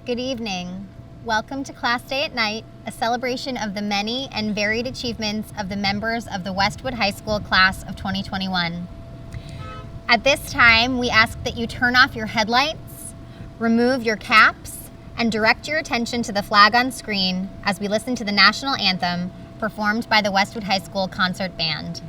Good evening. Welcome to Class Day at Night, a celebration of the many and varied achievements of the members of the Westwood High School Class of 2021. At this time, we ask that you turn off your headlights, remove your caps, and direct your attention to the flag on screen as we listen to the national anthem performed by the Westwood High School Concert Band.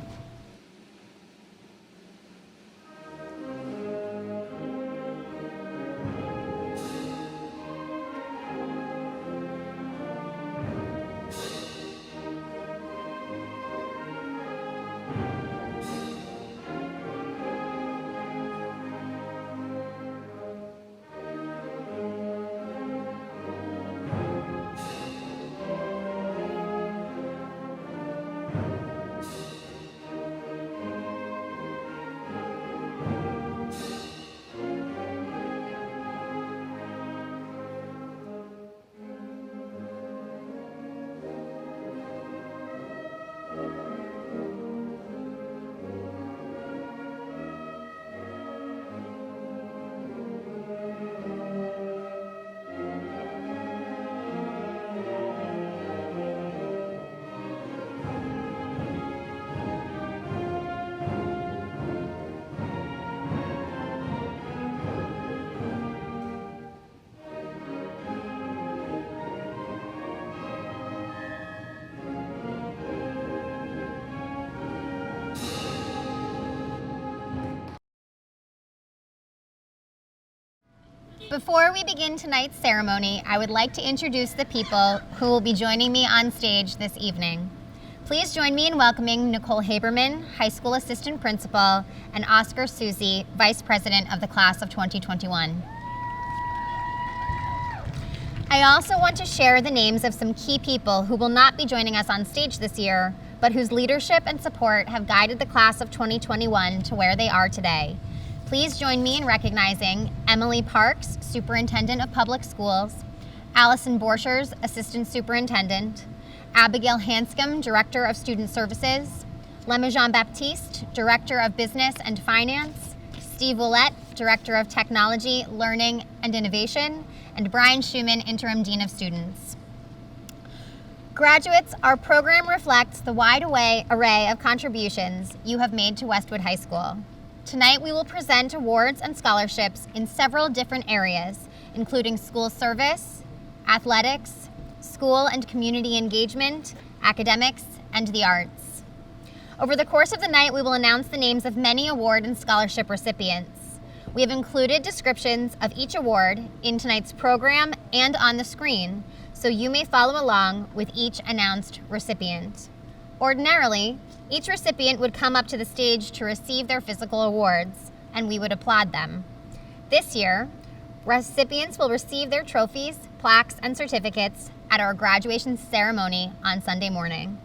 Before we begin tonight's ceremony, I would like to introduce the people who will be joining me on stage this evening. Please join me in welcoming Nicole Haberman, High School Assistant Principal, and Oscar Susie, Vice President of the Class of 2021. I also want to share the names of some key people who will not be joining us on stage this year, but whose leadership and support have guided the Class of 2021 to where they are today. Please join me in recognizing Emily Parks, Superintendent of Public Schools, Allison Borchers, Assistant Superintendent, Abigail Hanscom, Director of Student Services, Lemma Jean-Baptiste, Director of Business and Finance, Steve Willett, Director of Technology, Learning and Innovation, and Brian Schumann, Interim Dean of Students. Graduates, our program reflects the wide array of contributions you have made to Westwood High School. Tonight we will present awards and scholarships in several different areas, including school service, athletics, school and community engagement, academics, and the arts. Over the course of the night, we will announce the names of many award and scholarship recipients. We have included descriptions of each award in tonight's program and on the screen, so you may follow along with each announced recipient. Ordinarily, each recipient would come up to the stage to receive their physical awards, and we would applaud them. This year, recipients will receive their trophies, plaques, and certificates at our graduation ceremony on Sunday morning.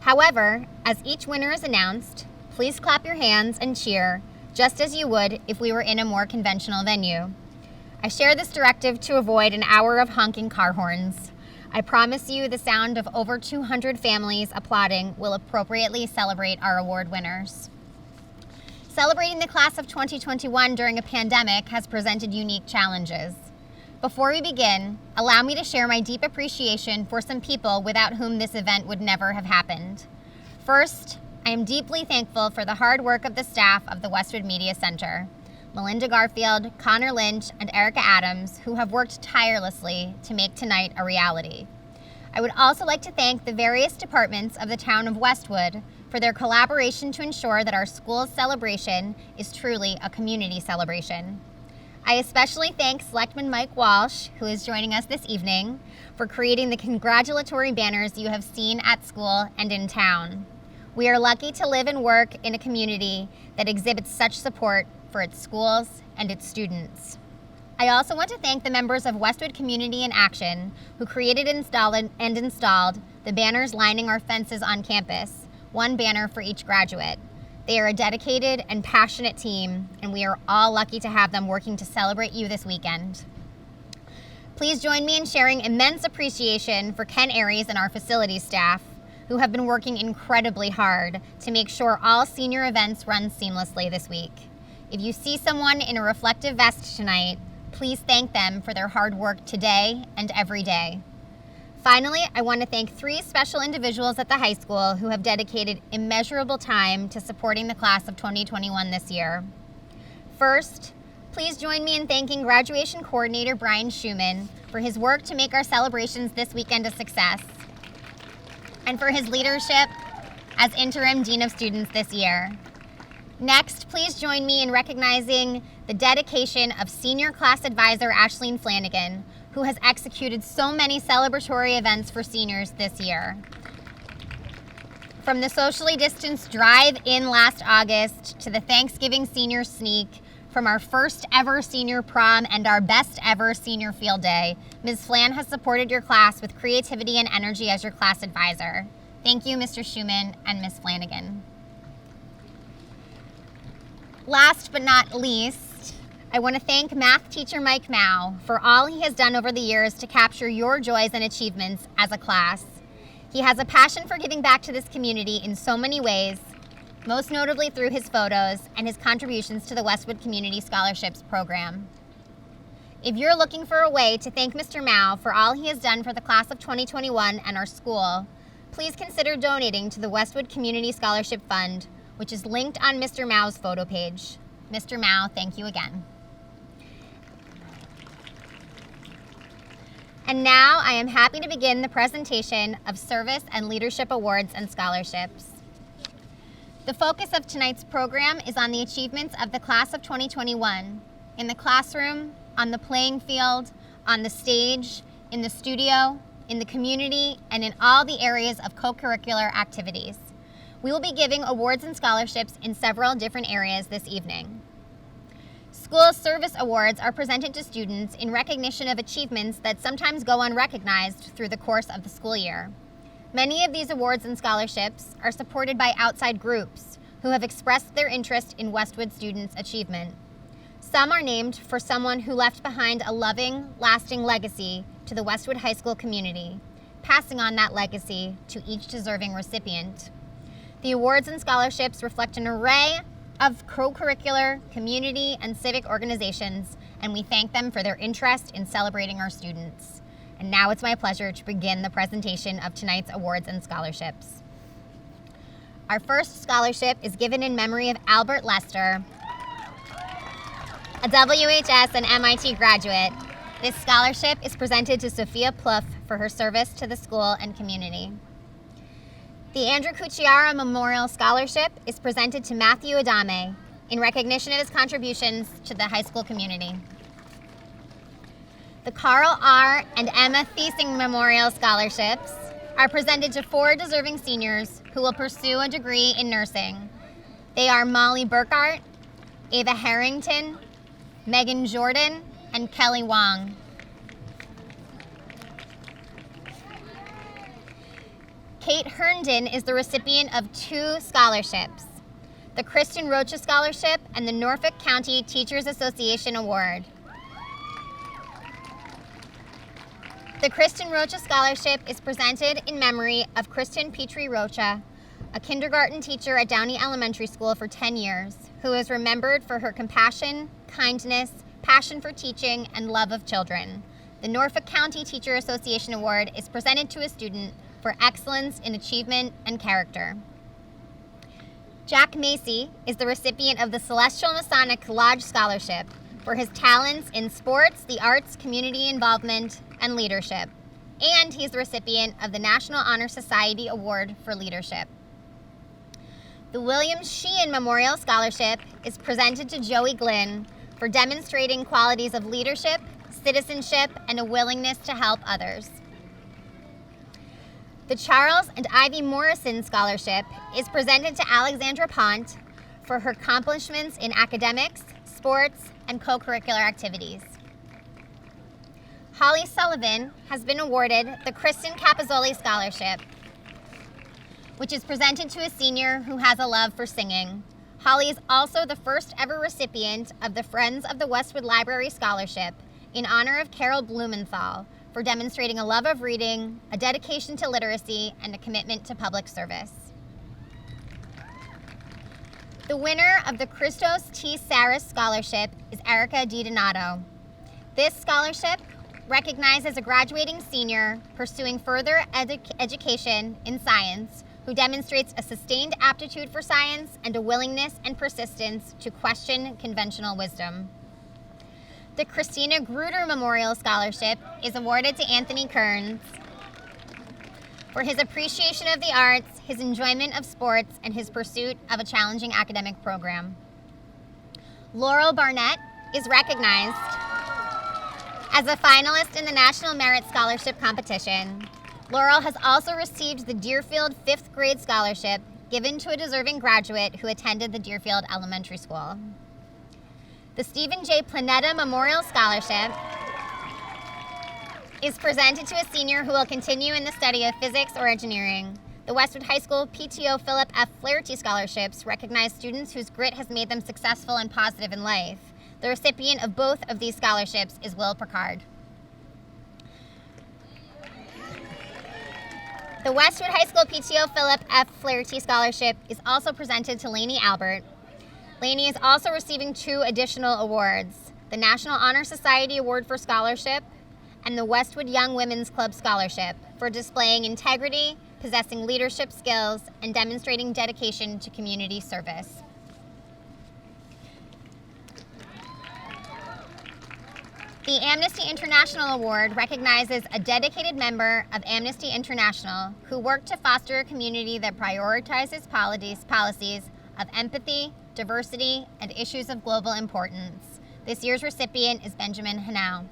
However, as each winner is announced, please clap your hands and cheer, just as you would if we were in a more conventional venue. I share this directive to avoid an hour of honking car horns. I promise you the sound of over 200 families applauding will appropriately celebrate our award winners. Celebrating the Class of 2021 during a pandemic has presented unique challenges. Before we begin, allow me to share my deep appreciation for some people without whom this event would never have happened. First, I am deeply thankful for the hard work of the staff of the Westwood Media Center. Melinda Garfield, Connor Lynch, and Erica Adams, who have worked tirelessly to make tonight a reality. I would also like to thank the various departments of the town of Westwood for their collaboration to ensure that our school's celebration is truly a community celebration. I especially thank Selectman Mike Walsh, who is joining us this evening, for creating the congratulatory banners you have seen at school and in town. We are lucky to live and work in a community that exhibits such support for its schools and its students. I also want to thank the members of Westwood Community in Action who created and installed the banners lining our fences on campus, one banner for each graduate. They are a dedicated and passionate team, and we are all lucky to have them working to celebrate you this weekend. Please join me in sharing immense appreciation for Ken Aries and our facilities staff, who have been working incredibly hard to make sure all senior events run seamlessly this week. If you see someone in a reflective vest tonight, please thank them for their hard work today and every day. Finally, I want to thank 3 special individuals at the high school who have dedicated immeasurable time to supporting the class of 2021 this year. First, please join me in thanking Graduation Coordinator Brian Schumann for his work to make our celebrations this weekend a success, and for his leadership as Interim Dean of Students this year. Next, please join me in recognizing the dedication of Senior Class Advisor Ashleen Flanagan, who has executed so many celebratory events for seniors this year. From the socially distanced drive-in last August to the Thanksgiving senior sneak, from our first ever senior prom and our best ever senior field day, Ms. Flan has supported your class with creativity and energy as your class advisor. Thank you, Mr. Schumann and Ms. Flanagan. Last but not least, I want to thank math teacher Mike Mao for all he has done over the years to capture your joys and achievements as a class. He has a passion for giving back to this community in so many ways, most notably through his photos and his contributions to the Westwood Community Scholarships program. If you're looking for a way to thank Mr. Mao for all he has done for the class of 2021 and our school, please consider donating to the Westwood Community Scholarship Fund, which is linked on Mr. Mao's photo page. Mr. Mao, thank you again. And now I am happy to begin the presentation of Service and Leadership Awards and Scholarships. The focus of tonight's program is on the achievements of the class of 2021 in the classroom, on the playing field, on the stage, in the studio, in the community, and in all the areas of co-curricular activities. We will be giving awards and scholarships in several different areas this evening. School service awards are presented to students in recognition of achievements that sometimes go unrecognized through the course of the school year. Many of these awards and scholarships are supported by outside groups who have expressed their interest in Westwood students' achievement. Some are named for someone who left behind a loving, lasting legacy to the Westwood High School community, passing on that legacy to each deserving recipient. The awards and scholarships reflect an array of co-curricular, community, and civic organizations, and we thank them for their interest in celebrating our students. And now it's my pleasure to begin the presentation of tonight's awards and scholarships. Our first scholarship is given in memory of Albert Lester, a WHS and MIT graduate. This scholarship is presented to Sophia Plouffe for her service to the school and community. The Andrew Cucciara Memorial Scholarship is presented to Matthew Adame in recognition of his contributions to the high school community. The Carl R. and Emma Thiesing Memorial Scholarships are presented to 4 deserving seniors who will pursue a degree in nursing. They are Molly Burkhart, Ava Harrington, Megan Jordan, and Kelly Wong. Kate Herndon is the recipient of 2 scholarships, the Kristen Rocha Scholarship and the Norfolk County Teachers Association Award. The Kristen Rocha Scholarship is presented in memory of Kristen Petrie Rocha, a kindergarten teacher at Downey Elementary School for 10 years, who is remembered for her compassion, kindness, passion for teaching, and love of children. The Norfolk County Teacher Association Award is presented to a student for excellence in achievement and character. Jack Macy is the recipient of the Celestial Masonic Lodge Scholarship for his talents in sports, the arts, community involvement, and leadership. And he's the recipient of the National Honor Society Award for Leadership. The William Sheehan Memorial Scholarship is presented to Joey Glynn for demonstrating qualities of leadership, citizenship, and a willingness to help others. The Charles and Ivy Morrison Scholarship is presented to Alexandra Ponte for her accomplishments in academics, sports, and co-curricular activities. Holly Sullivan has been awarded the Kristen Capizzoli Scholarship, which is presented to a senior who has a love for singing. Holly is also the first ever recipient of the Friends of the Westwood Library Scholarship in honor of Carol Blumenthal for demonstrating a love of reading, a dedication to literacy, and a commitment to public service. The winner of the Christos T. Saris Scholarship is Erica DiDonato. This scholarship recognizes a graduating senior pursuing further education in science who demonstrates a sustained aptitude for science and a willingness and persistence to question conventional wisdom. The Christina Gruder Memorial Scholarship is awarded to Anthony Kearns for his appreciation of the arts, his enjoyment of sports, and his pursuit of a challenging academic program. Laurel Barnett is recognized as a finalist in the National Merit Scholarship Competition. Laurel has also received the Deerfield 5th grade scholarship given to a deserving graduate who attended the Deerfield Elementary School. The Stephen J. Planetta Memorial Scholarship is presented to a senior who will continue in the study of physics or engineering. The Westwood High School PTO Philip F. Flaherty Scholarships recognize students whose grit has made them successful and positive in life. The recipient of both of these scholarships is Will Picard. The Westwood High School PTO Philip F. Flaherty Scholarship is also presented to Lainey Albert. Lainey is also receiving 2 additional awards, the National Honor Society Award for Scholarship and the Westwood Young Women's Club Scholarship for displaying integrity, possessing leadership skills, and demonstrating dedication to community service. The Amnesty International Award recognizes a dedicated member of Amnesty International who worked to foster a community that prioritizes policies of empathy, diversity, and issues of global importance. This year's recipient is Benjamin Hanau.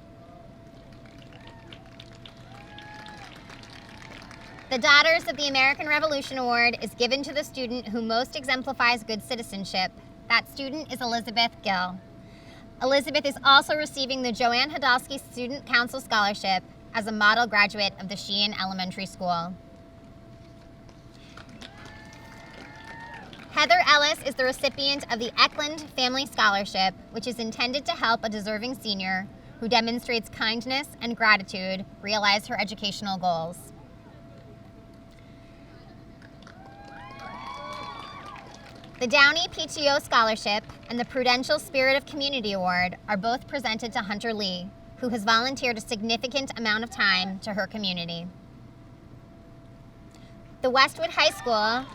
The Daughters of the American Revolution Award is given to the student who most exemplifies good citizenship. That student is Elizabeth Gill. Elizabeth is also receiving the Joanne Hodolsky Student Council Scholarship as a model graduate of the Sheehan Elementary School. Heather Ellis is the recipient of the Eklund Family Scholarship, which is intended to help a deserving senior who demonstrates kindness and gratitude realize her educational goals. The Downey PTO Scholarship and the Prudential Spirit of Community Award are both presented to Hunter Lee, who has volunteered a significant amount of time to her community. The Westwood High School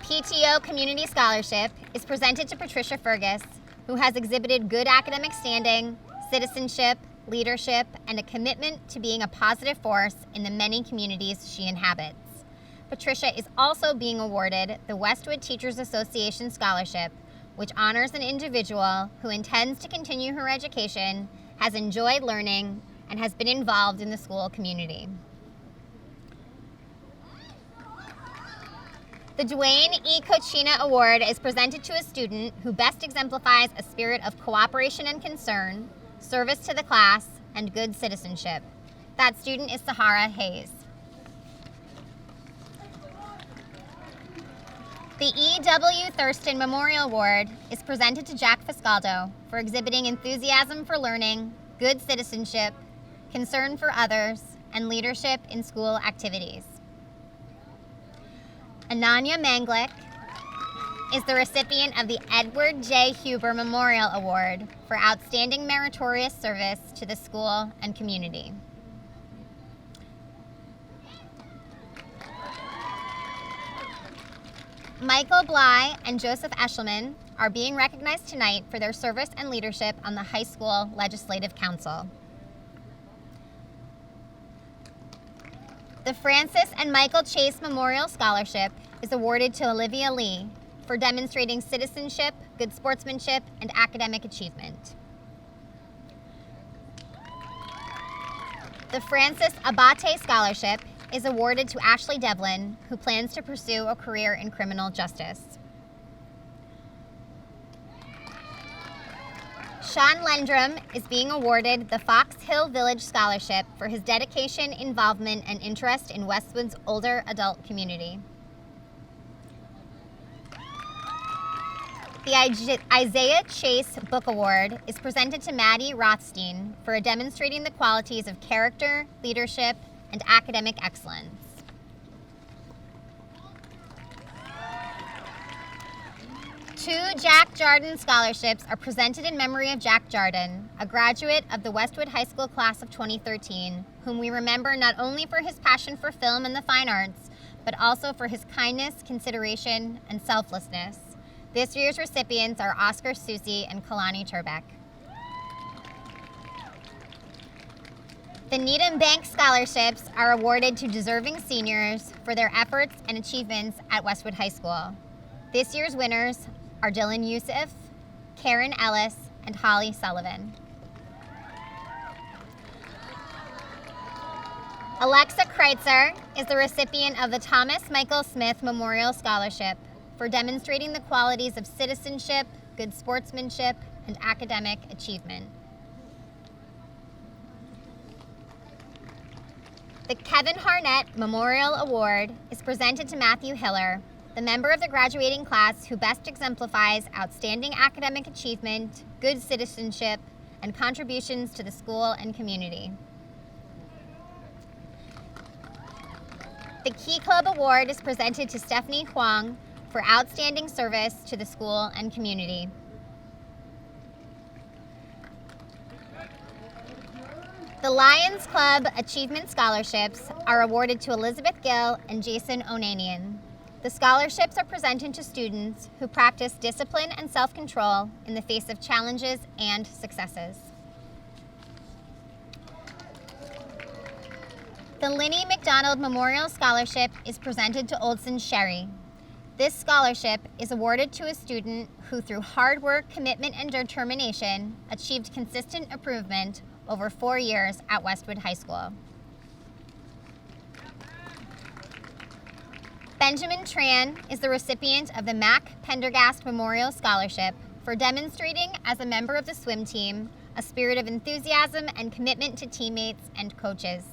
PTO Community Scholarship is presented to Patricia Fergus, who has exhibited good academic standing, citizenship, leadership, and a commitment to being a positive force in the many communities she inhabits. Patricia is also being awarded the Westwood Teachers Association Scholarship, which honors an individual who intends to continue her education, has enjoyed learning, and has been involved in the school community. The Duane E. Cochina Award is presented to a student who best exemplifies a spirit of cooperation and concern, service to the class, and good citizenship. That student is Sahara Hayes. The E.W. Thurston Memorial Award is presented to Jack Foscaldo for exhibiting enthusiasm for learning, good citizenship, concern for others, and leadership in school activities. Ananya Manglik is the recipient of the Edward J. Huber Memorial Award for outstanding meritorious service to the school and community. Michael Bly and Joseph Eshelman are being recognized tonight for their service and leadership on the high school legislative council. The Francis and Michael Chase Memorial Scholarship is awarded to Olivia Lee for demonstrating citizenship, good sportsmanship, and academic achievement. The Francis Abate Scholarship is awarded to Ashley Devlin, who plans to pursue a career in criminal justice. Sean Lendrum is being awarded the Fox Hill Village Scholarship for his dedication, involvement, and interest in Westwood's older adult community. The Isaiah Chase Book Award is presented to Maddie Rothstein for demonstrating the qualities of character, leadership, and academic excellence. Two Jack Jarden scholarships are presented in memory of Jack Jarden, a graduate of the Westwood High School Class of 2013, whom we remember not only for his passion for film and the fine arts, but also for his kindness, consideration, and selflessness. This year's recipients are Oscar Susi and Kalani Turbeck. The Needham Bank Scholarships are awarded to deserving seniors for their efforts and achievements at Westwood High School. This year's winners are Dylan Youssef, Karen Ellis, and Holly Sullivan. Alexa Kreitzer is the recipient of the Thomas Michael Smith Memorial Scholarship for demonstrating the qualities of citizenship, good sportsmanship, and academic achievement. The Kevin Harnett Memorial Award is presented to Matthew Hiller, the member of the graduating class who best exemplifies outstanding academic achievement, good citizenship, and contributions to the school and community. The Key Club Award is presented to Stephanie Huang for outstanding service to the school and community. The Lions Club Achievement Scholarships are awarded to Elizabeth Gill and Jason Onanian. The scholarships are presented to students who practice discipline and self-control in the face of challenges and successes. The Linnie McDonald Memorial Scholarship is presented to Oldsen Chery. This scholarship is awarded to a student who, through hard work, commitment, and determination, achieved consistent improvement over 4 years at Westwood High School. Benjamin Tran is the recipient of the Mac Pendergast Memorial Scholarship for demonstrating, as a member of the swim team, a spirit of enthusiasm and commitment to teammates and coaches.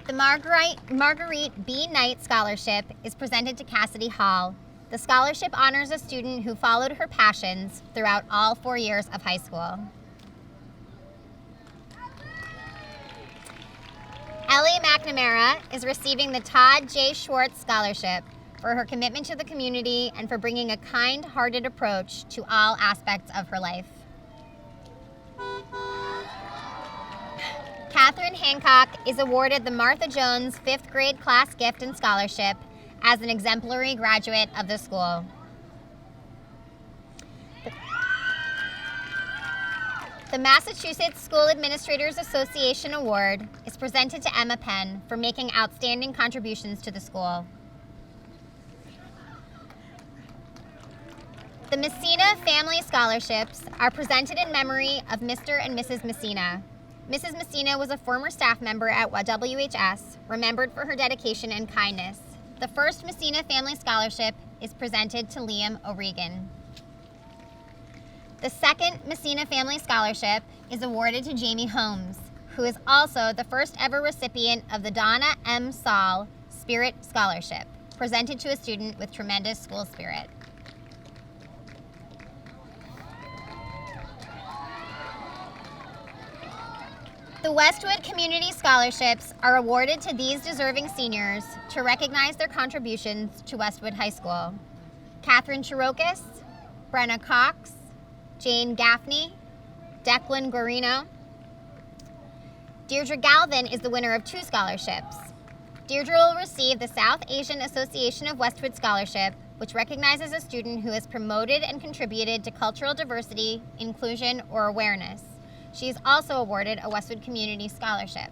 The Marguerite B. Knight Scholarship is presented to Cassidy Hall. The scholarship honors a student who followed her passions throughout all 4 years of high school. Ellie McNamara is receiving the Todd J. Schwartz Scholarship for her commitment to the community and for bringing a kind-hearted approach to all aspects of her life. Catherine Hancock is awarded the Martha Jones 5th grade class gift and scholarship as an exemplary graduate of the school. The Massachusetts School Administrators Association Award is presented to Emma Penn for making outstanding contributions to the school. The Messina Family Scholarships are presented in memory of Mr. and Mrs. Messina. Mrs. Messina was a former staff member at WHS, remembered for her dedication and kindness. The first Messina Family Scholarship is presented to Liam O'Regan. The second Messina Family Scholarship is awarded to Jamie Holmes, who is also the first ever recipient of the Donna M. Saul Spirit Scholarship, presented to a student with tremendous school spirit. The Westwood Community Scholarships are awarded to these deserving seniors to recognize their contributions to Westwood High School. Catherine Chirokis, Brenna Cox, Jane Gaffney, Declan Guarino. Deirdre Galvin is the winner of 2 scholarships. Deirdre will receive the South Asian Association of Westwood Scholarship, which recognizes a student who has promoted and contributed to cultural diversity, inclusion, or awareness. She is also awarded a Westwood Community Scholarship.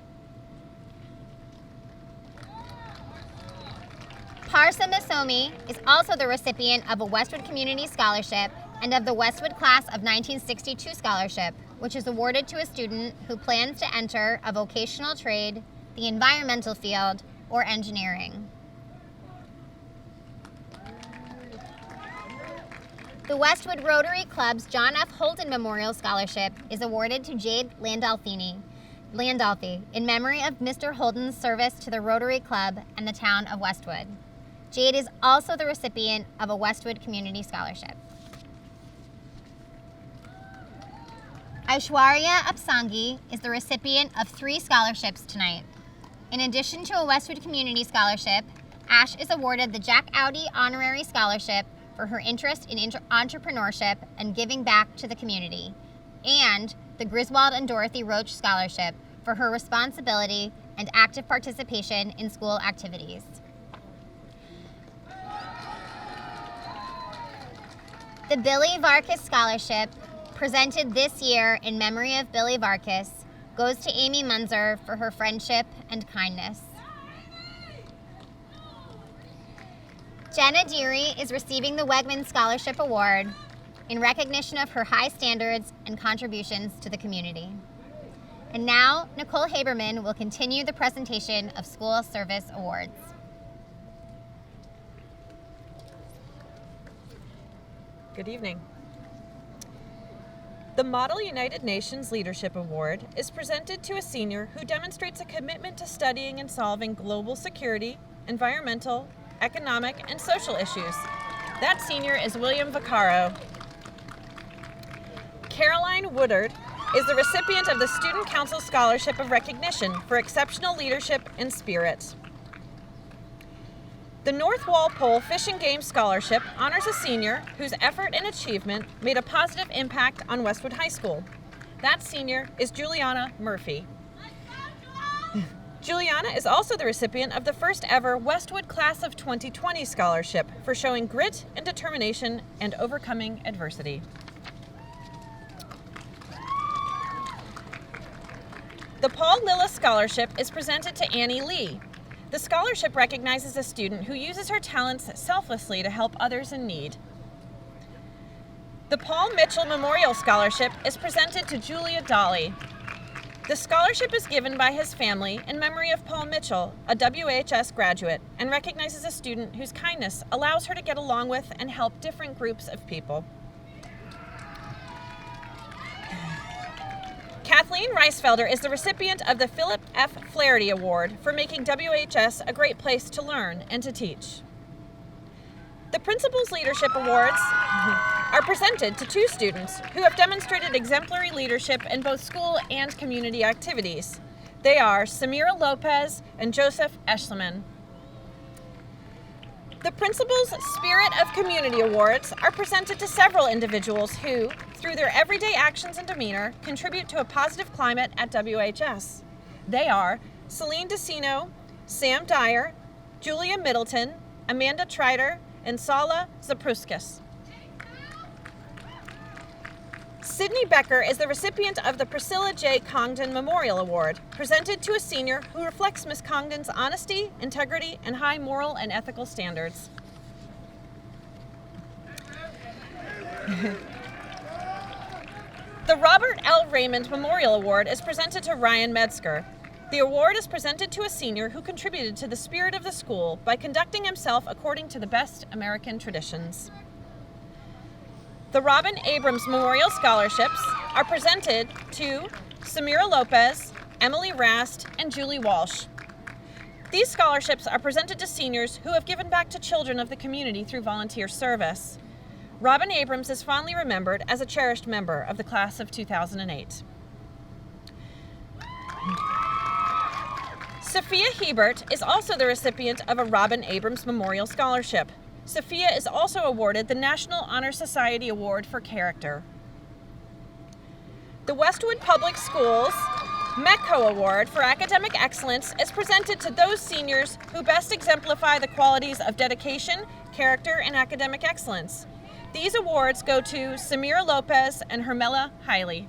Parsa Masomi is also the recipient of a Westwood Community Scholarship and of the Westwood Class of 1962 Scholarship, which is awarded to a student who plans to enter a vocational trade, the environmental field, or engineering. The Westwood Rotary Club's John F. Holden Memorial Scholarship is awarded to Jade Landolphi in memory of Mr. Holden's service to the Rotary Club and the town of Westwood. Jade is also the recipient of a Westwood Community Scholarship. Aishwarya Apsangi is the recipient of 3 scholarships tonight. In addition to a Westwood Community Scholarship, Ash is awarded the Jack Audi Honorary Scholarship for her interest in entrepreneurship and giving back to the community, and the Griswold and Dorothy Roach Scholarship for her responsibility and active participation in school activities. The Billy Varkas Scholarship, presented this year in memory of Billy Varkas, goes to Amy Munzer for her friendship and kindness. Jenna Deery is receiving the Wegman Scholarship Award in recognition of her high standards and contributions to the community. And now, Nicole Haberman will continue the presentation of School Service Awards. Good evening. The Model United Nations Leadership Award is presented to a senior who demonstrates a commitment to studying and solving global security, environmental, economic, and social issues. That senior is William Vaccaro. Caroline Woodard is the recipient of the Student Council Scholarship of Recognition for exceptional leadership and spirit. The North Walpole Fish and Game Scholarship honors a senior whose effort and achievement made a positive impact on Westwood High School. That senior is Juliana Murphy. Juliana is also the recipient of the first ever Westwood Class of 2020 Scholarship for showing grit and determination and overcoming adversity. The Paul Lillis Scholarship is presented to Annie Lee. The scholarship recognizes a student who uses her talents selflessly to help others in need. The Paul Mitchell Memorial Scholarship is presented to Julia Dolly. The scholarship is given by his family in memory of Paul Mitchell, a WHS graduate, and recognizes a student whose kindness allows her to get along with and help different groups of people. Kathleen Reisfelder is the recipient of the Philip F. Flaherty Award for making WHS a great place to learn and to teach. The Principal's Leadership Awards are presented to 2 students who have demonstrated exemplary leadership in both school and community activities. They are Samira Lopez and Joseph Eschleman. The Principal's Spirit of Community Awards are presented to several individuals who, through their everyday actions and demeanor, contribute to a positive climate at WHS. They are Celine DeCino, Sam Dyer, Julia Middleton, Amanda Trider, and Sala Zapruskis. Sydney Becker is the recipient of the Priscilla J. Congdon Memorial Award, presented to a senior who reflects Ms. Congdon's honesty, integrity, and high moral and ethical standards. The Robert L. Raymond Memorial Award is presented to Ryan Metzger. The award is presented to a senior who contributed to the spirit of the school by conducting himself according to the best American traditions. The Robin Abrams Memorial Scholarships are presented to Samira Lopez, Emily Rast, and Julie Walsh. These scholarships are presented to seniors who have given back to children of the community through volunteer service. Robin Abrams is fondly remembered as a cherished member of the class of 2008. Sophia Hebert is also the recipient of a Robin Abrams Memorial Scholarship. Sophia is also awarded the National Honor Society Award for Character. The Westwood Public Schools METCO Award for Academic Excellence is presented to those seniors who best exemplify the qualities of dedication, character, and academic excellence. These awards go to Samira Lopez and Hermela Hiley.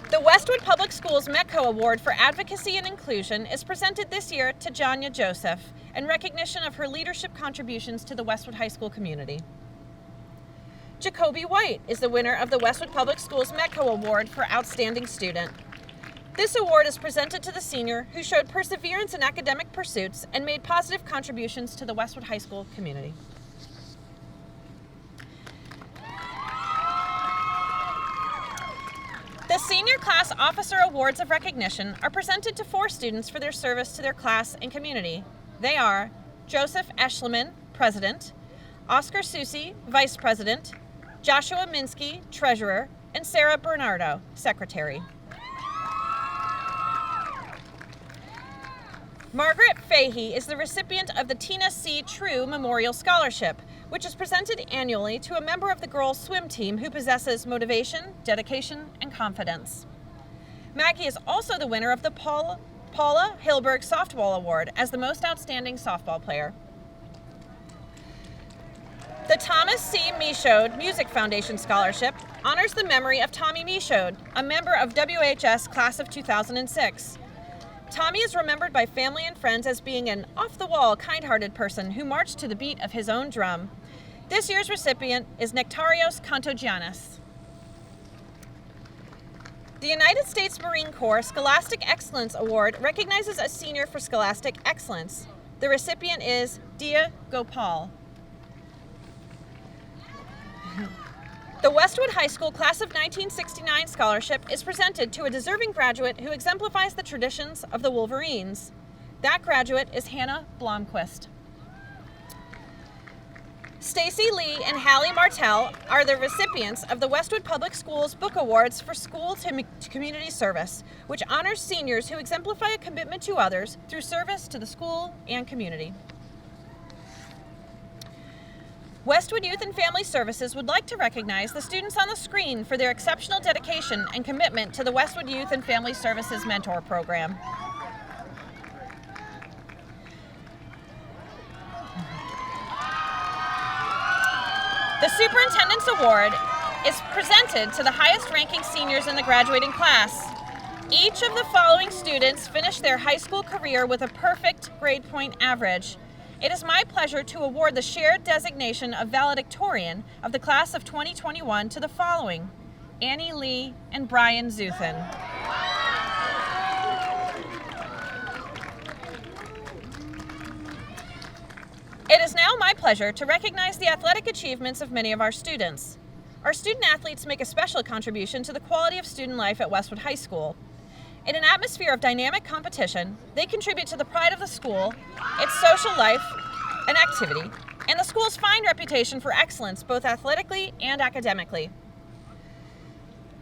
The Westwood Public Schools METCO Award for Advocacy and Inclusion is presented this year to Janya Joseph in recognition of her leadership contributions to the Westwood High School community. Jacoby White is the winner of the Westwood Public Schools Metco Award for Outstanding Student. This award is presented to the senior who showed perseverance in academic pursuits and made positive contributions to the Westwood High School community. The Senior Class Officer Awards of Recognition are presented to 4 students for their service to their class and community. They are Joseph Eschleman, President, Oscar Susi, Vice President, Joshua Minsky, Treasurer, and Sarah Bernardo, Secretary. Margaret Fahey is the recipient of the Tina C. True Memorial Scholarship, which is presented annually to a member of the girls' swim team who possesses motivation, dedication, and confidence. Maggie is also the winner of the Paula Hilberg Softball Award as the most outstanding softball player. The Thomas C. Michaud Music Foundation Scholarship honors the memory of Tommy Michaud, a member of WHS Class of 2006. Tommy is remembered by family and friends as being an off-the-wall, kind-hearted person who marched to the beat of his own drum. This year's recipient is Nectarios Kantogiannis. The United States Marine Corps Scholastic Excellence Award recognizes a senior for scholastic excellence. The recipient is Dia Gopal. The Westwood High School Class of 1969 Scholarship is presented to a deserving graduate who exemplifies the traditions of the Wolverines. That graduate is Hannah Blomquist. Stacy Lee and Hallie Martel are the recipients of the Westwood Public Schools Book Awards for School to Community Service, which honors seniors who exemplify a commitment to others through service to the school and community. Westwood Youth and Family Services would like to recognize the students on the screen for their exceptional dedication and commitment to the Westwood Youth and Family Services Mentor Program. The Superintendent's Award is presented to the highest-ranking seniors in the graduating class. Each of the following students finished their high school career with a perfect grade point average. It is my pleasure to award the shared designation of valedictorian of the class of 2021 to the following: Annie Lee and Brian Zuthin. It is now my pleasure to recognize the athletic achievements of many of our students. Our student athletes make a special contribution to the quality of student life at Westwood High School. In an atmosphere of dynamic competition, they contribute to the pride of the school, its social life and activity, and the school's fine reputation for excellence both athletically and academically.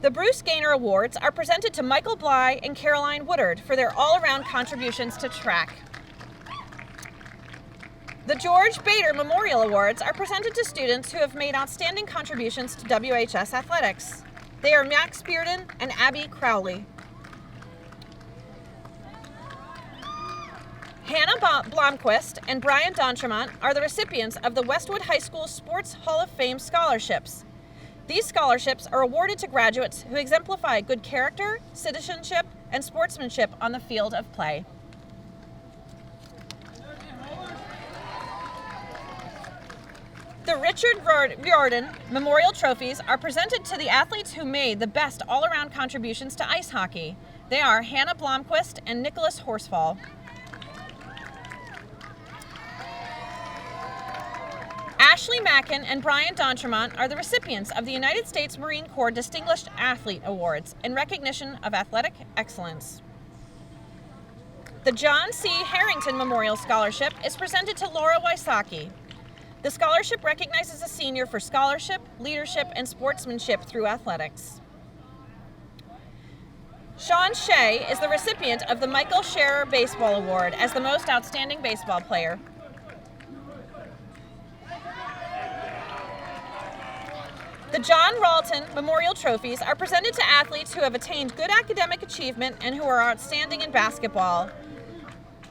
The Bruce Gaynor Awards are presented to Michael Bly and Caroline Woodard for their all-around contributions to track. The George Bader Memorial Awards are presented to students who have made outstanding contributions to WHS athletics. They are Max Bearden and Abby Crowley. Hannah Blomquist and Brian D'Entremont are the recipients of the Westwood High School Sports Hall of Fame scholarships. These scholarships are awarded to graduates who exemplify good character, citizenship, and sportsmanship on the field of play. The Richard Riordan Memorial Trophies are presented to the athletes who made the best all-around contributions to ice hockey. They are Hannah Blomquist and Nicholas Horsfall. Ashley Mackin and Brian D'Entremont are the recipients of the United States Marine Corps Distinguished Athlete Awards in recognition of athletic excellence. The John C. Harrington Memorial Scholarship is presented to Laura Wysocki. The scholarship recognizes a senior for scholarship, leadership, and sportsmanship through athletics. Sean Shea is the recipient of the Michael Scherer Baseball Award as the most outstanding baseball player. The John Ralton Memorial Trophies are presented to athletes who have attained good academic achievement and who are outstanding in basketball.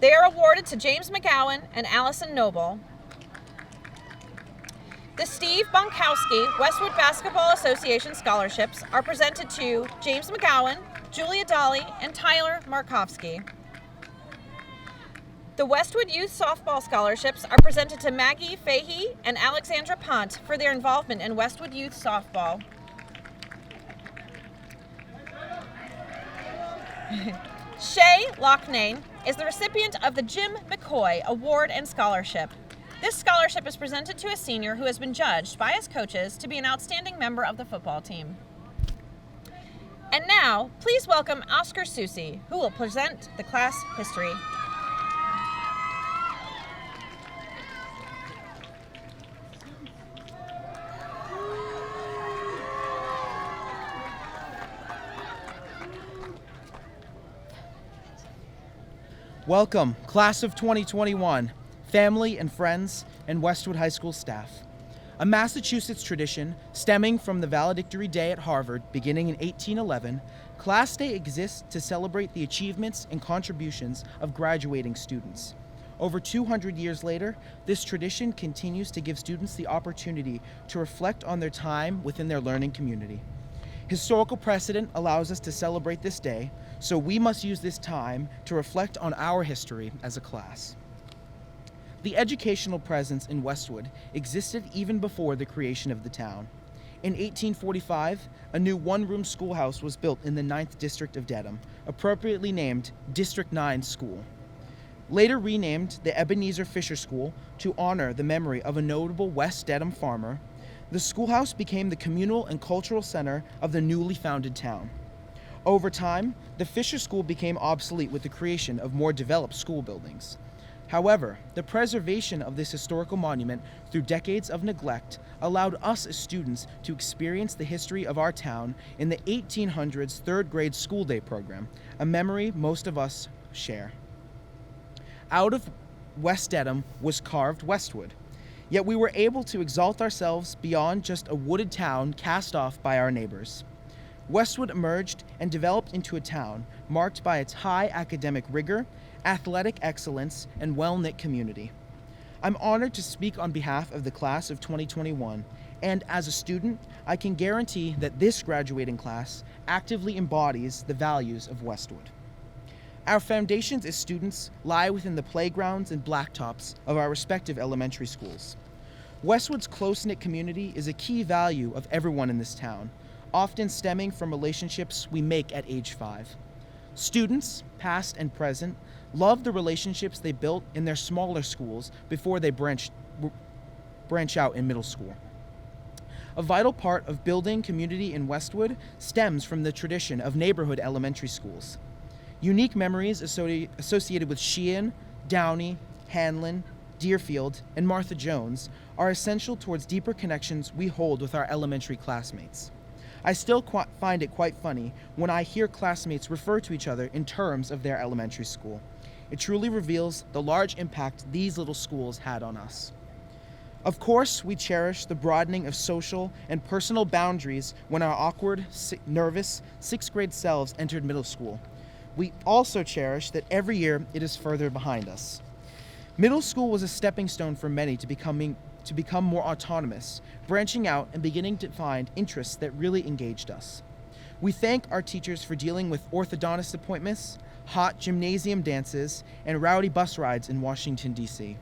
They are awarded to James McGowan and Allison Noble. The Steve Bonkowski Westwood Basketball Association scholarships are presented to James McGowan, Julia Dolly, and Tyler Markovsky. The Westwood Youth Softball Scholarships are presented to Maggie Fahey and Alexandra Ponte for their involvement in Westwood Youth Softball. Shay Loughnane is the recipient of the Jim McCoy Award and Scholarship. This scholarship is presented to a senior who has been judged by his coaches to be an outstanding member of the football team. And now, please welcome Oscar Susi, who will present the class history. Welcome, class of 2021, family and friends, and Westwood High School staff. A Massachusetts tradition stemming from the valedictory day at Harvard beginning in 1811, Class Day exists to celebrate the achievements and contributions of graduating students. Over 200 years later, this tradition continues to give students the opportunity to reflect on their time within their learning community. Historical precedent allows us to celebrate this day, so we must use this time to reflect on our history as a class. The educational presence in Westwood existed even before the creation of the town. In 1845, a new one-room schoolhouse was built in the 9th District of Dedham, appropriately named District 9 School. Later renamed the Ebenezer Fisher School to honor the memory of a notable West Dedham farmer, the schoolhouse became the communal and cultural center of the newly founded town. Over time, the Fisher School became obsolete with the creation of more developed school buildings. However, the preservation of this historical monument through decades of neglect allowed us as students to experience the history of our town in the 1800s third grade school day program, a memory most of us share. Out of West Dedham was carved Westwood, yet we were able to exalt ourselves beyond just a wooded town cast off by our neighbors. Westwood emerged and developed into a town marked by its high academic rigor, athletic excellence, and well-knit community. I'm honored to speak on behalf of the class of 2021, and as a student, I can guarantee that this graduating class actively embodies the values of Westwood. Our foundations as students lie within the playgrounds and blacktops of our respective elementary schools. Westwood's close-knit community is a key value of everyone in this town, often stemming from relationships we make at age 5. Students, past and present, love the relationships they built in their smaller schools before they branch out in middle school. A vital part of building community in Westwood stems from the tradition of neighborhood elementary schools. Unique memories associated with Sheehan, Downey, Hanlon, Deerfield, and Martha Jones are essential towards deeper connections we hold with our elementary classmates. I still find it quite funny when I hear classmates refer to each other in terms of their elementary school. It truly reveals the large impact these little schools had on us. Of course, we cherish the broadening of social and personal boundaries when our awkward, nervous, 6th grade selves entered middle school. We also cherish that every year it is further behind us. Middle school was a stepping stone for many to become more autonomous, branching out and beginning to find interests that really engaged us. We thank our teachers for dealing with orthodontist appointments, hot gymnasium dances, and rowdy bus rides in Washington, D.C.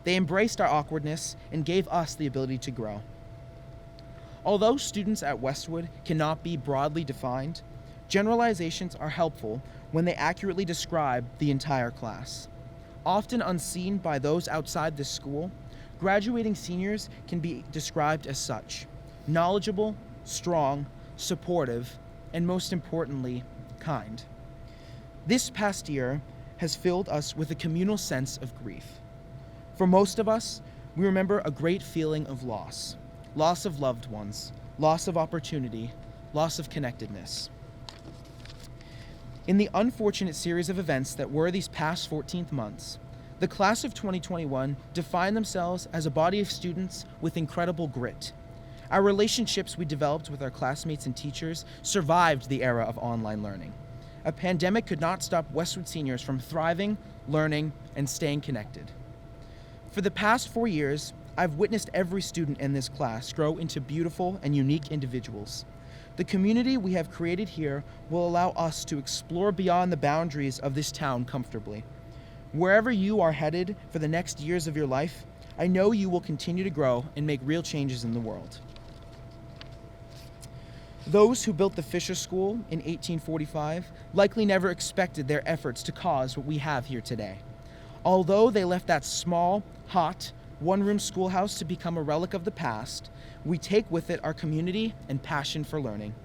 They embraced our awkwardness and gave us the ability to grow. Although students at Westwood cannot be broadly defined, generalizations are helpful when they accurately describe the entire class. Often unseen by those outside this school, graduating seniors can be described as such: knowledgeable, strong, supportive, and most importantly, kind. This past year has filled us with a communal sense of grief. For most of us, we remember a great feeling of loss of loved ones, loss of opportunity, loss of connectedness. In the unfortunate series of events that were these past 14 months, the class of 2021 defined themselves as a body of students with incredible grit. Our relationships we developed with our classmates and teachers survived the era of online learning. A pandemic could not stop Westwood seniors from thriving, learning, and staying connected. For the past 4 years, I've witnessed every student in this class grow into beautiful and unique individuals. The community we have created here will allow us to explore beyond the boundaries of this town comfortably. Wherever you are headed for the next years of your life, I know you will continue to grow and make real changes in the world. Those who built the Fisher School in 1845 likely never expected their efforts to cause what we have here today. Although they left that small, hot, one-room schoolhouse to become a relic of the past, we take with it our community and passion for learning.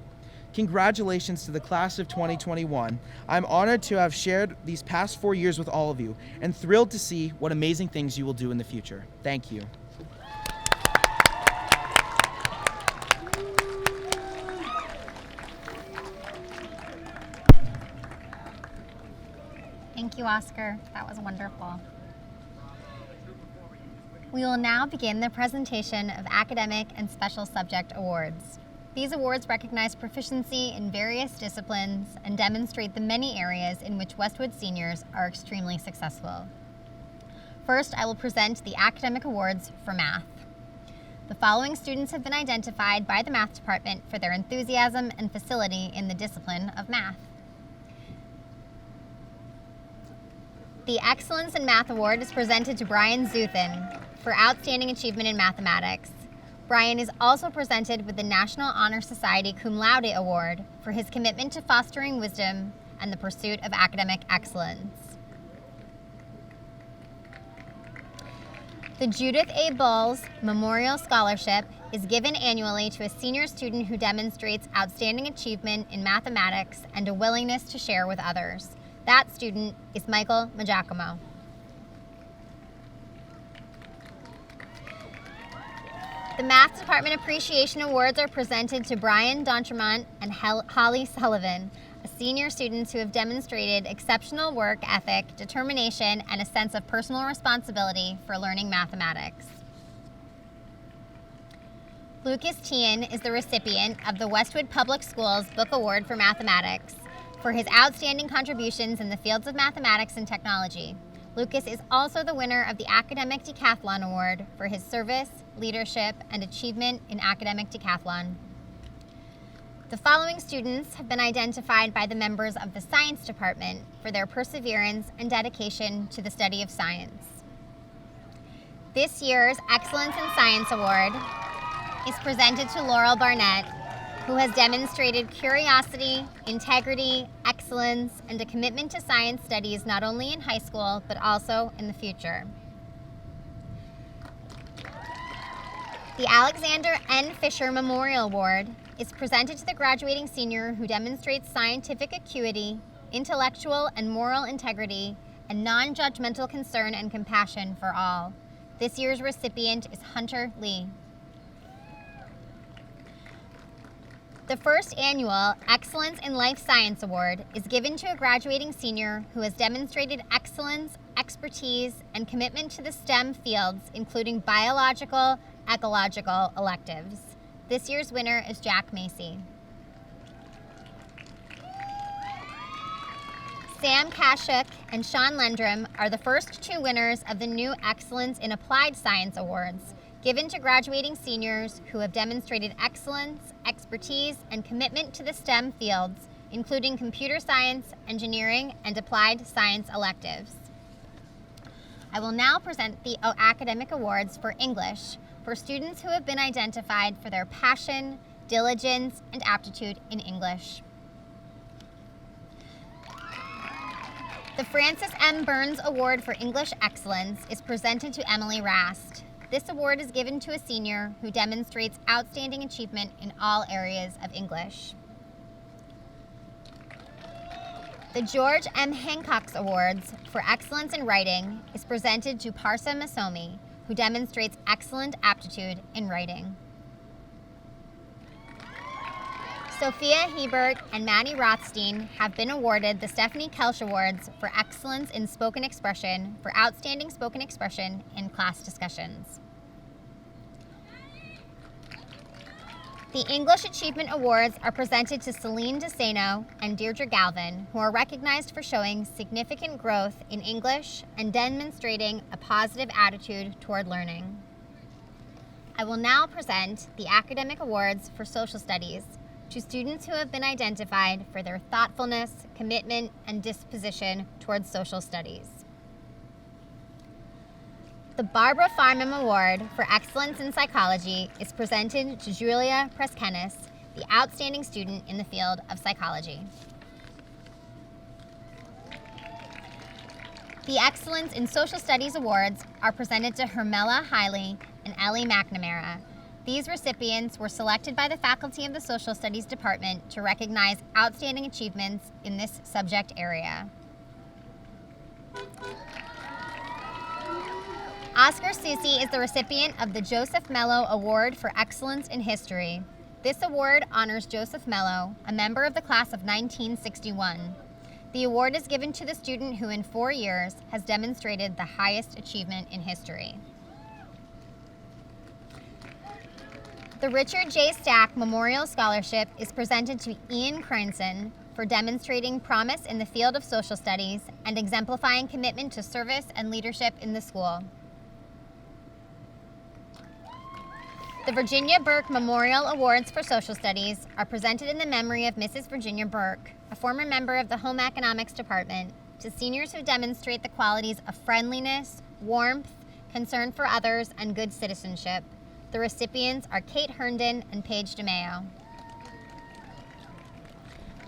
Congratulations to the class of 2021. I'm honored to have shared these past 4 years with all of you and thrilled to see what amazing things you will do in the future. Thank you. Thank you, Oscar. That was wonderful. We will now begin the presentation of academic and special subject awards. These awards recognize proficiency in various disciplines and demonstrate the many areas in which Westwood seniors are extremely successful. First, I will present the academic awards for math. The following students have been identified by the math department for their enthusiasm and facility in the discipline of math. The Excellence in Math Award is presented to Brian Zuthin for outstanding achievement in mathematics. Brian is also presented with the National Honor Society Cum Laude Award for his commitment to fostering wisdom and the pursuit of academic excellence. The Judith A. Bulls Memorial Scholarship is given annually to a senior student who demonstrates outstanding achievement in mathematics and a willingness to share with others. That student is Michael Magiacomo. The Math Department Appreciation Awards are presented to Brian D'Entremont and Holly Sullivan, senior students who have demonstrated exceptional work ethic, determination, and a sense of personal responsibility for learning mathematics. Lucas Tian is the recipient of the Westwood Public Schools Book Award for Mathematics for his outstanding contributions in the fields of mathematics and technology. Lucas is also the winner of the Academic Decathlon Award for his service, leadership, and achievement in academic decathlon. The following students have been identified by the members of the Science Department for their perseverance and dedication to the study of science. This year's Excellence in Science Award is presented to Laurel Barnett, who has demonstrated curiosity, integrity, excellence, and a commitment to science studies not only in high school, but also in the future. The Alexander N. Fisher Memorial Award is presented to the graduating senior who demonstrates scientific acuity, intellectual and moral integrity, and non-judgmental concern and compassion for all. This year's recipient is Hunter Lee. The first annual Excellence in Life Science Award is given to a graduating senior who has demonstrated excellence, expertise, and commitment to the STEM fields, including biological, ecological electives. This year's winner is Jack Macy. Sam Kashuk and Sean Lendrum are the first two winners of the new Excellence in Applied Science Awards, given to graduating seniors who have demonstrated excellence, expertise, and commitment to the STEM fields, including computer science, engineering, and applied science electives. I will now present the academic awards for English for students who have been identified for their passion, diligence, and aptitude in English. The Francis M. Burns Award for English Excellence is presented to Emily Rast. This award is given to a senior who demonstrates outstanding achievement in all areas of English. The George M. Hancock's Awards for Excellence in Writing is presented to Parsa Masomi, who demonstrates excellent aptitude in writing. Sophia Hebert and Maddie Rothstein have been awarded the Stephanie Kelsch Awards for Excellence in Spoken Expression for outstanding spoken expression in class discussions. The English Achievement Awards are presented to Celine DeSano and Deirdre Galvin, who are recognized for showing significant growth in English and demonstrating a positive attitude toward learning. I will now present the Academic Awards for Social Studies to students who have been identified for their thoughtfulness, commitment, and disposition towards social studies. The Barbara Farnham Award for Excellence in Psychology is presented to Julia Preskenis, the outstanding student in the field of psychology. The Excellence in Social Studies Awards are presented to Hermela Hiley and Ellie McNamara. These recipients were selected by the faculty of the Social Studies Department to recognize outstanding achievements in this subject area. Oscar Susi is the recipient of the Joseph Mello Award for Excellence in History. This award honors Joseph Mello, a member of the class of 1961. The award is given to the student who in 4 years has demonstrated the highest achievement in history. The Richard J. Stack Memorial Scholarship is presented to Ian Cranson for demonstrating promise in the field of social studies and exemplifying commitment to service and leadership in the school. The Virginia Burke Memorial Awards for Social Studies are presented in the memory of Mrs. Virginia Burke, a former member of the Home Economics Department, to seniors who demonstrate the qualities of friendliness, warmth, concern for others, and good citizenship. The recipients are Kate Herndon and Paige DeMeo.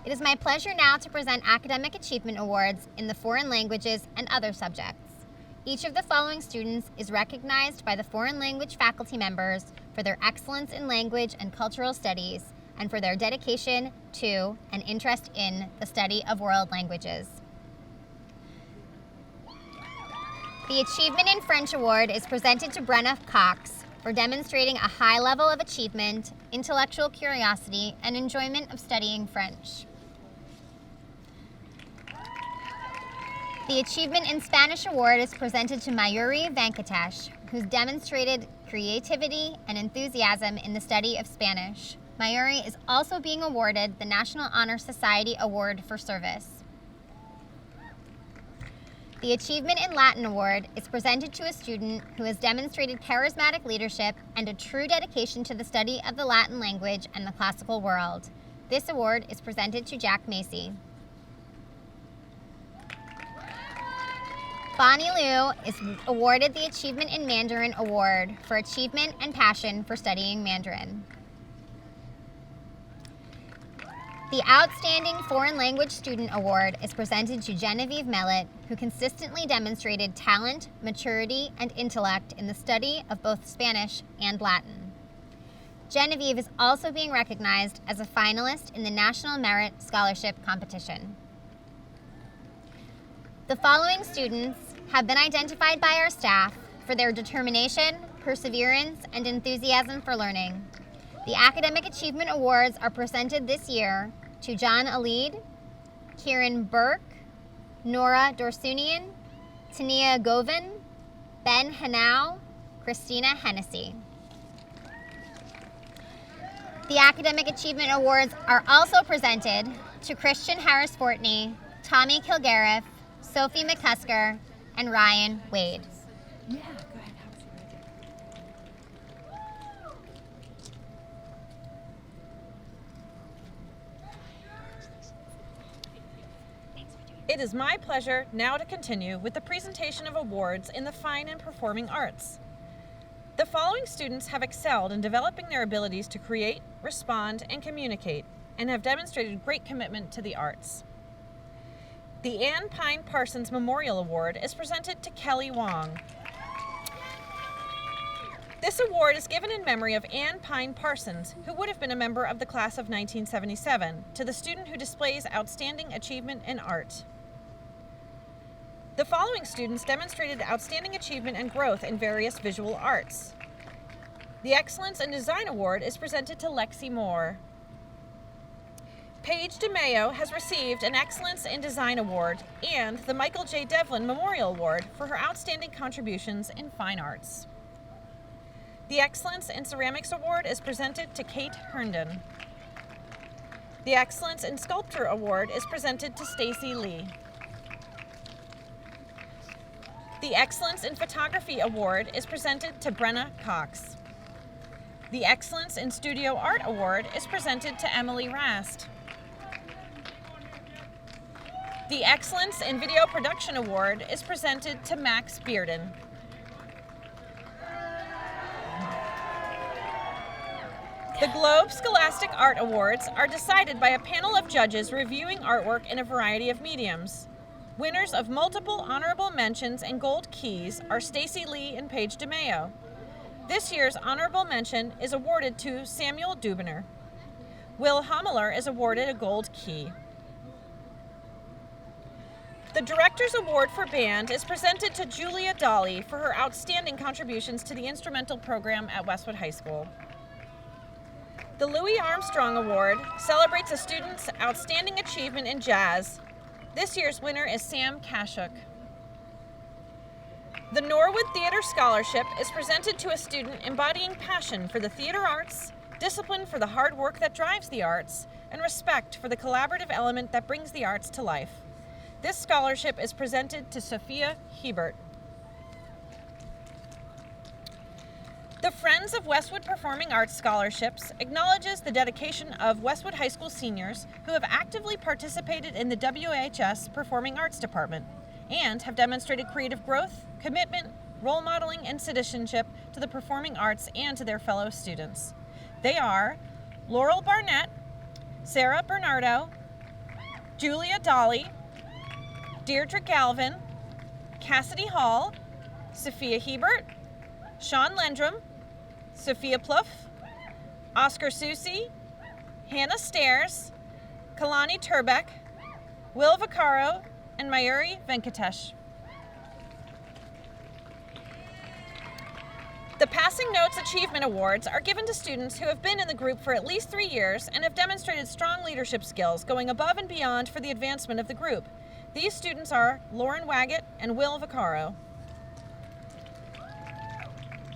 It is my pleasure now to present Academic Achievement Awards in the foreign languages and other subjects. Each of the following students is recognized by the foreign language faculty members for their excellence in language and cultural studies and for their dedication to and interest in the study of world languages. The Achievement in French Award is presented to Brenna Cox for demonstrating a high level of achievement, intellectual curiosity, and enjoyment of studying French. The Achievement in Spanish Award is presented to Mayuri Venkatesh, who's demonstrated creativity and enthusiasm in the study of Spanish. Mayuri is also being awarded the National Honor Society Award for Service. The Achievement in Latin Award is presented to a student who has demonstrated charismatic leadership and a true dedication to the study of the Latin language and the classical world. This award is presented to Jack Macy. Bonnie Liu is awarded the Achievement in Mandarin Award for achievement and passion for studying Mandarin. The Outstanding Foreign Language Student Award is presented to Genevieve Mellett, who consistently demonstrated talent, maturity, and intellect in the study of both Spanish and Latin. Genevieve is also being recognized as a finalist in the National Merit Scholarship Competition. The following students have been identified by our staff for their determination, perseverance, and enthusiasm for learning. The Academic Achievement Awards are presented this year to John Alid, Kieran Burke, Nora Dorsunian, Tania Govin, Ben Hanau, Christina Hennessy. The Academic Achievement Awards are also presented to Christian Harris Fortney, Tommy Kilgariff, Sophie McCusker, and Ryan Wade. Yeah, go ahead. It is my pleasure now to continue with the presentation of awards in the fine and performing arts. The following students have excelled in developing their abilities to create, respond, and communicate, and have demonstrated great commitment to the arts. The Ann Pine Parsons Memorial Award is presented to Kelly Wong. This award is given in memory of Ann Pine Parsons, who would have been a member of the class of 1977, to the student who displays outstanding achievement in art. The following students demonstrated outstanding achievement and growth in various visual arts. The Excellence in Design Award is presented to Lexi Moore. Paige DeMeo has received an Excellence in Design Award and the Michael J. Devlin Memorial Award for her outstanding contributions in fine arts. The Excellence in Ceramics Award is presented to Kate Herndon. The Excellence in Sculpture Award is presented to Stacy Lee. The Excellence in Photography Award is presented to Brenna Cox. The Excellence in Studio Art Award is presented to Emily Rast. The Excellence in Video Production Award is presented to Max Bearden. The Globe Scholastic Art Awards are decided by a panel of judges reviewing artwork in a variety of mediums. Winners of multiple honorable mentions and gold keys are Stacy Lee and Paige DeMeo. This year's honorable mention is awarded to Samuel Dubiner. Will Homeler is awarded a gold key. The Director's Award for Band is presented to Julia Dolly for her outstanding contributions to the instrumental program at Westwood High School. The Louis Armstrong Award celebrates a student's outstanding achievement in jazz. This year's winner is Sam Kashuk. The Norwood Theater Scholarship is presented to a student embodying passion for the theater arts, discipline for the hard work that drives the arts, and respect for the collaborative element that brings the arts to life. This scholarship is presented to Sophia Hebert. The Friends of Westwood Performing Arts Scholarships acknowledges the dedication of Westwood High School seniors who have actively participated in the WHS Performing Arts Department and have demonstrated creative growth, commitment, role modeling, and citizenship to the performing arts and to their fellow students. They are Laurel Barnett, Sarah Bernardo, Julia Dolly, Deirdre Galvin, Cassidy Hall, Sophia Hebert, Sean Lendrum, Sophia Plouffe, Oscar Susi, Hannah Stairs, Kalani Turbeck, Will Vaccaro, and Mayuri Venkatesh. The Passing Notes Achievement Awards are given to students who have been in the group for at least 3 years and have demonstrated strong leadership skills, going above and beyond for the advancement of the group. These students are Lauren Waggett and Will Vaccaro.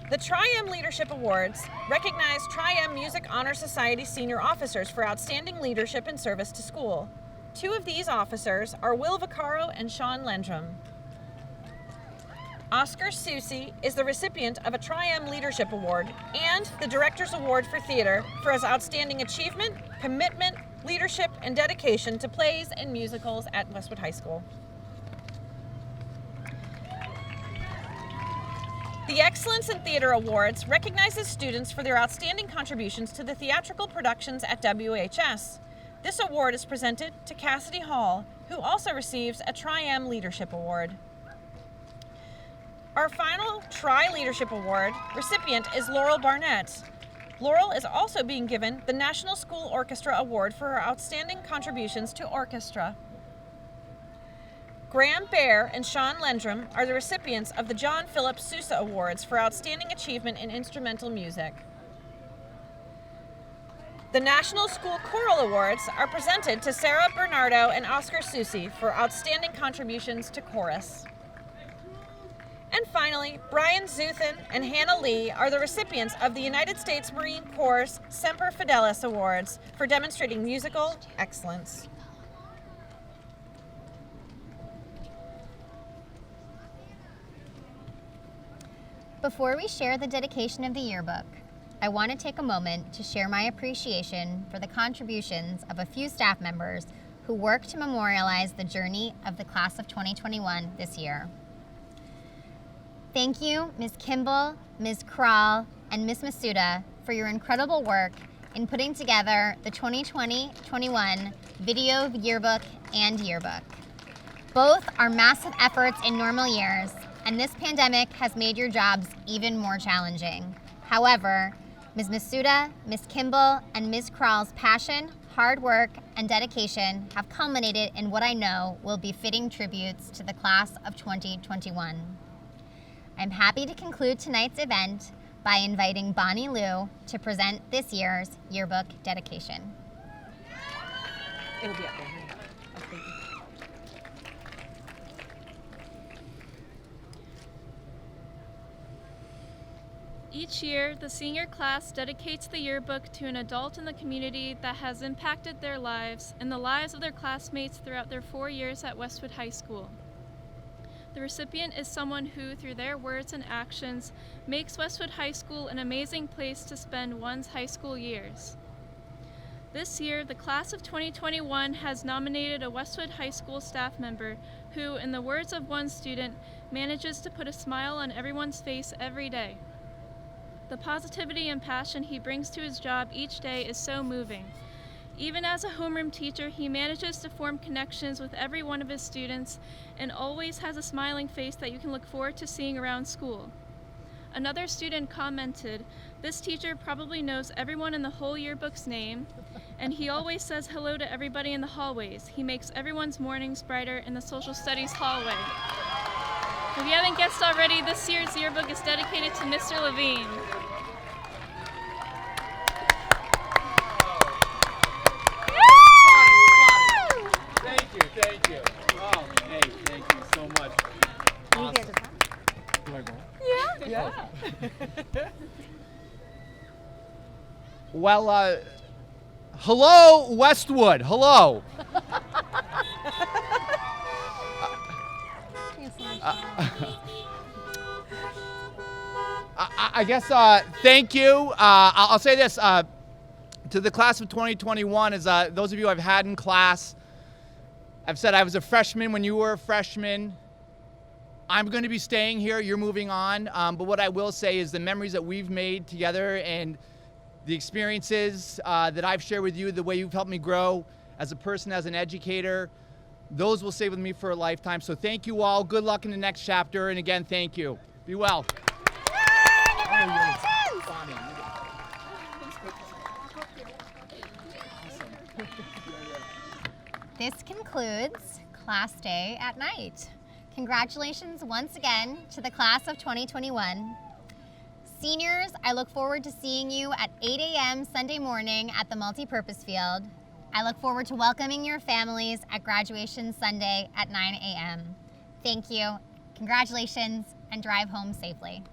The Tri-M Leadership Awards recognize Tri-M Music Honor Society senior officers for outstanding leadership and service to school. 2 of these officers are Will Vaccaro and Sean Lendrum. Oscar Susi is the recipient of a Tri-M Leadership Award and the Director's Award for Theater for his outstanding achievement, commitment, leadership, and dedication to plays and musicals at Westwood High School. The Excellence in Theater Awards recognizes students for their outstanding contributions to the theatrical productions at WHS. This award is presented to Cassidy Hall, who also receives a Tri-M Leadership Award. Our final Tri-Leadership Award recipient is Laurel Barnett. Laurel is also being given the National School Orchestra Award for her outstanding contributions to orchestra. Graham Baer and Sean Lendrum are the recipients of the John Philip Sousa Awards for outstanding achievement in instrumental music. The National School Choral Awards are presented to Sarah Bernardo and Oscar Susi for outstanding contributions to chorus. And finally, Brian Zuthin and Hannah Lee are the recipients of the United States Marine Corps Semper Fidelis Awards for demonstrating musical excellence. Before we share the dedication of the yearbook, I want to take a moment to share my appreciation for the contributions of a few staff members who worked to memorialize the journey of the class of 2021 this year. Thank you, Ms. Kimball, Ms. Krall, and Ms. Masuda for your incredible work in putting together the 2020-21 video yearbook and yearbook. Both are massive efforts in normal years, and this pandemic has made your jobs even more challenging. However, Ms. Masuda, Ms. Kimball, and Ms. Krall's passion, hard work, and dedication have culminated in what I know will be fitting tributes to the class of 2021. I'm happy to conclude tonight's event by inviting Bonnie Liu to present this year's yearbook dedication. It'll be up there. Okay. Each year, the senior class dedicates the yearbook to an adult in the community that has impacted their lives and the lives of their classmates throughout their 4 years at Westwood High School. The recipient is someone who, through their words and actions, makes Westwood High School an amazing place to spend one's high school years. This year, the class of 2021 has nominated a Westwood High School staff member who, in the words of one student, manages to put a smile on everyone's face every day. The positivity and passion he brings to his job each day is so moving. Even as a homeroom teacher, he manages to form connections with every one of his students and always has a smiling face that you can look forward to seeing around school. Another student commented, "This teacher probably knows everyone in the whole yearbook's name, and he always says hello to everybody in the hallways. He makes everyone's mornings brighter in the social studies hallway." If you haven't guessed already, this year's yearbook is dedicated to Mr. Levine. Thank you. Oh, hey, thank you so much. Awesome. Do I go? Yeah. Well, hello, Westwood. Hello. I guess, thank you. I'll say this to the class of 2021, as those of you I've had in class, I've said I was a freshman when you were a freshman. I'm going to be staying here. You're moving on. But what I will say is the memories that we've made together and the experiences that I've shared with you, the way you've helped me grow as a person, as an educator, those will stay with me for a lifetime. So thank you all. Good luck in the next chapter. And again, thank you. Be well. This concludes Class Day at Night. Congratulations once again to the class of 2021. Seniors, I look forward to seeing you at 8 a.m. Sunday morning at the multipurpose field. I look forward to welcoming your families at graduation Sunday at 9 a.m. Thank you, congratulations, and drive home safely.